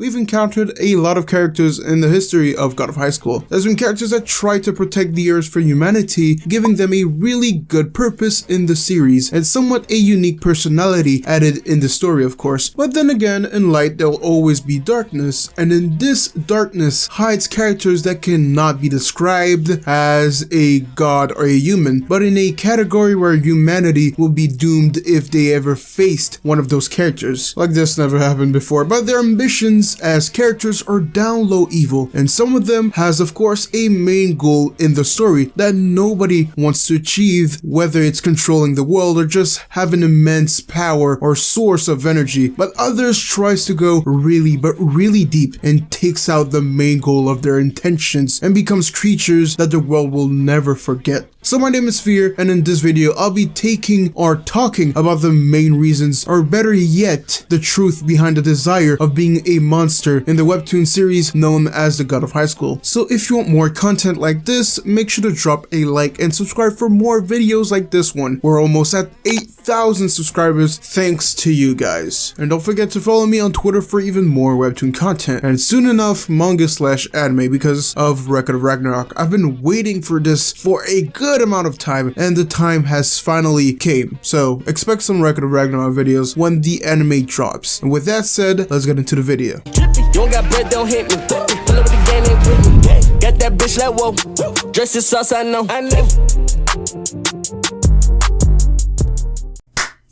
we've encountered a lot of characters in the history of God of High School. There's been characters that try to protect the Earth for humanity, giving them a really good purpose in the series, and somewhat a unique personality added in the story, of course. But then again, in light there will always be darkness, and in this darkness hides characters that cannot be described as a god or a human, but in a category where humanity will be doomed if they ever faced one of those characters. Like this never happened before, but their ambitions as characters are down low evil, and some of them has of course a main goal in the story that nobody wants to achieve, whether it's controlling the world or just have an immense power or source of energy, but others tries to go really deep and takes out the main goal of their intentions and becomes creatures that the world will never forget. So my name is Fear, and in this video I'll be talking about the main reasons, or better yet, the truth behind the desire of being a monster in the webtoon series known as the God of High School. So if you want more content like this, make sure to drop a like and subscribe for more videos like this one. We're almost at 8,000 subscribers thanks to you guys. And don't forget to follow me on Twitter for even more webtoon content, and soon enough manga/anime because of Record of Ragnarok. I've been waiting for this for a good amount of time, and the time has finally came. So expect some Record of Ragnarok videos when the anime drops. And with that said, let's get into the video. You don't got bread, don't hit me. Pull up the game, ain't with me. Got that bitch like whoa. Dress the sauce, I know.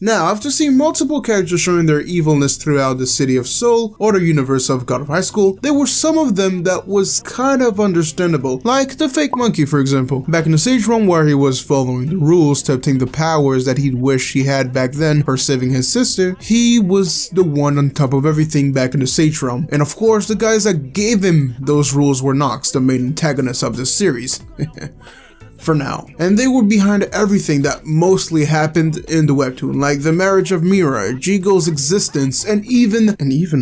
Now, after seeing multiple characters showing their evilness throughout the city of Seoul or the universe of God of High School, there were some of them that was kind of understandable, like the fake monkey for example. Back in the Sage Realm where he was following the rules to obtain the powers that he'd wish he had back then for saving his sister, he was the one on top of everything back in the Sage Realm. And of course, the guys that gave him those rules were Nox, the main antagonist of this series. For now. And they were behind everything that mostly happened in the webtoon, like the marriage of Mira, Jigo's existence, and even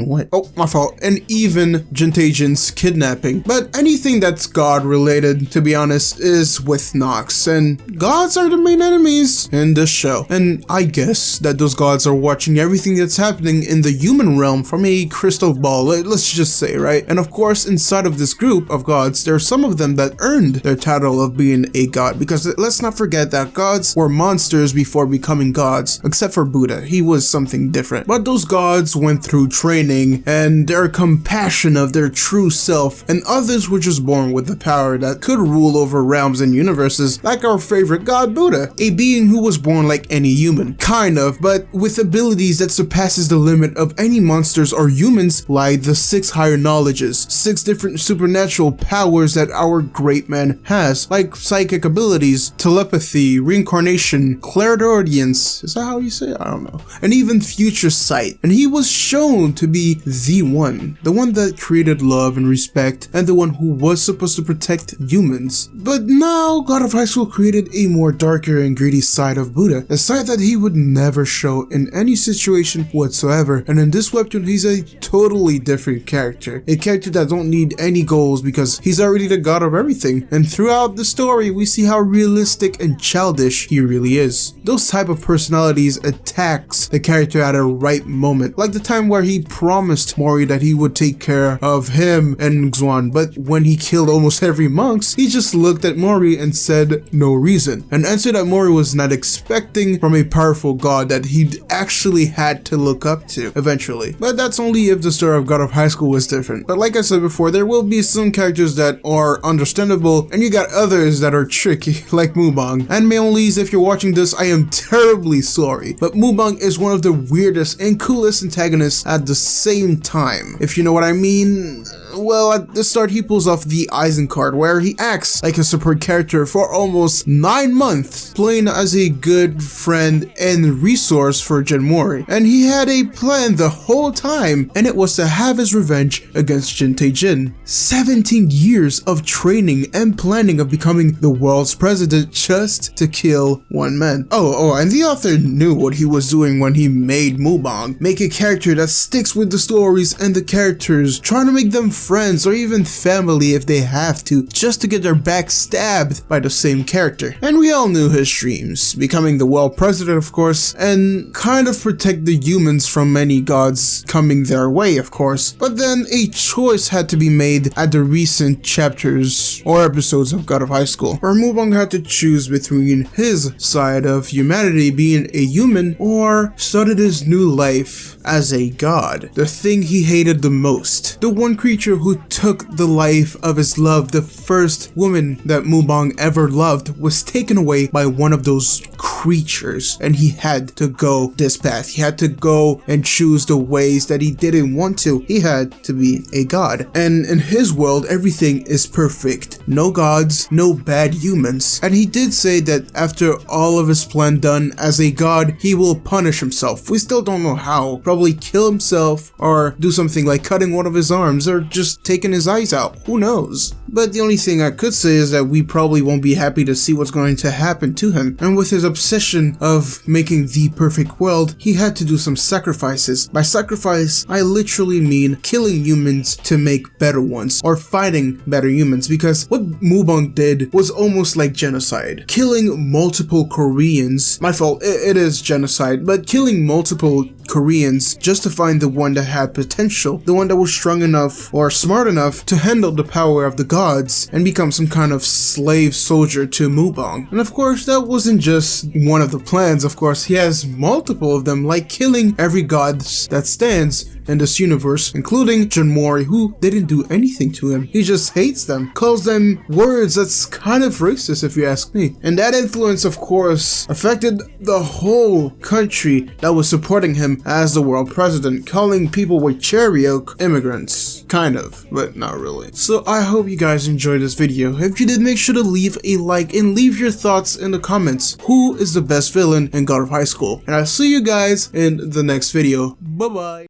what? Oh, my fault. And even Jintaejan's kidnapping. But anything that's God related, to be honest, is with Nox, and gods are the main enemies in this show. And I guess that those gods are watching everything that's happening in the human realm from a crystal ball, let's just say, right? And of course, inside of this group of gods, there are some of them that earned their title of being a god, because let's not forget that gods were monsters before becoming gods, except for Buddha. He was something different. But those gods went through training and their compassion of their true self, and others were just born with the power that could rule over realms and universes, like our favorite god Buddha, a being who was born like any human, kind of, but with abilities that surpasses the limit of any monsters or humans, like the 6 higher knowledges, 6 different supernatural powers that our great man has, like psychic abilities, telepathy, reincarnation, clairaudience, is that how you say it? I don't know, and even future sight. And he was shown to be the one that created love and respect, and the one who was supposed to protect humans. But now God of High School created a more darker and greedy side of Buddha, a side that he would never show in any situation whatsoever. And in this webtoon, he's a totally different character, a character that don't need any goals because he's already the god of everything. And throughout the story, we see how realistic and childish he really is. Those type of personalities attacks the character at a right moment, like the time where he promised Mori that he would take care of him and Xuan, but when he killed almost every monks, he just looked at Mori and said no reason, an answer that Mori was not expecting from a powerful god that he'd actually had to look up to eventually. But that's only if the story of God of High School was different. But like I said before, there will be some characters that are understandable, and you got others that are tricky, like Mubang. Anime onlys, if you're watching this, I am terribly sorry, but Mubang is one of the weirdest and coolest antagonists at the same time, if you know what I mean. Well, at the start he pulls off the Aizen card, where he acts like a support character for almost 9 months, playing as a good friend and resource for Genmori, and he had a plan the whole time, and it was to have his revenge against Jintaejan. 17 years of training and planning of becoming the world's president just to kill one man. Oh, and the author knew what he was doing when he made Mubong. Make a character that sticks with the stories and the characters, trying to make them friends or even family if they have to, just to get their back stabbed by the same character. And we all knew his dreams, becoming the world president of course, and kind of protect the humans from many gods coming their way of course. But then a choice had to be made at the recent chapters or episodes of God of High School, where Mubong had to choose between his side of humanity being a human or started his new life as a god, the thing he hated the most, the one creature who took the life of his love. The first woman that Mubong ever loved was taken away by one of those creatures, and he had to go this path. He had to go and choose the ways that he didn't want to. He had to be a god, and in his world everything is perfect, no gods, no bad humans. And he did say that after all of his plan done as a god, he will punish himself. We still don't know how, probably kill himself or do something like cutting one of his arms or just taking his eyes out, who knows. But the only thing I could say is that we probably won't be happy to see what's going to happen to him. And with his obsession of making the perfect world, he had to do some sacrifices. By sacrifice, I literally mean killing humans to make better ones, or fighting better humans, because what Mubong did was almost like genocide. Killing multiple Koreans, my fault, it is genocide, but killing multiple Koreans just to find the one that had potential, the one that was strong enough or smart enough to handle the power of the gods and become some kind of slave soldier to Mubong. And of course that wasn't just one of the plans, of course he has multiple of them, like killing every god that stands in this universe, including Junmori, who didn't do anything to him. He just hates them, calls them words that's kind of racist if you ask me. And that influence of course affected the whole country that was supporting him as the world president, calling people with cherry oak immigrants. Kind of, but not really. So I hope you guys enjoyed this video. If you did, make sure to leave a like and leave your thoughts in the comments. Who is the best villain in God of High School? And I'll see you guys in the next video. Bye bye.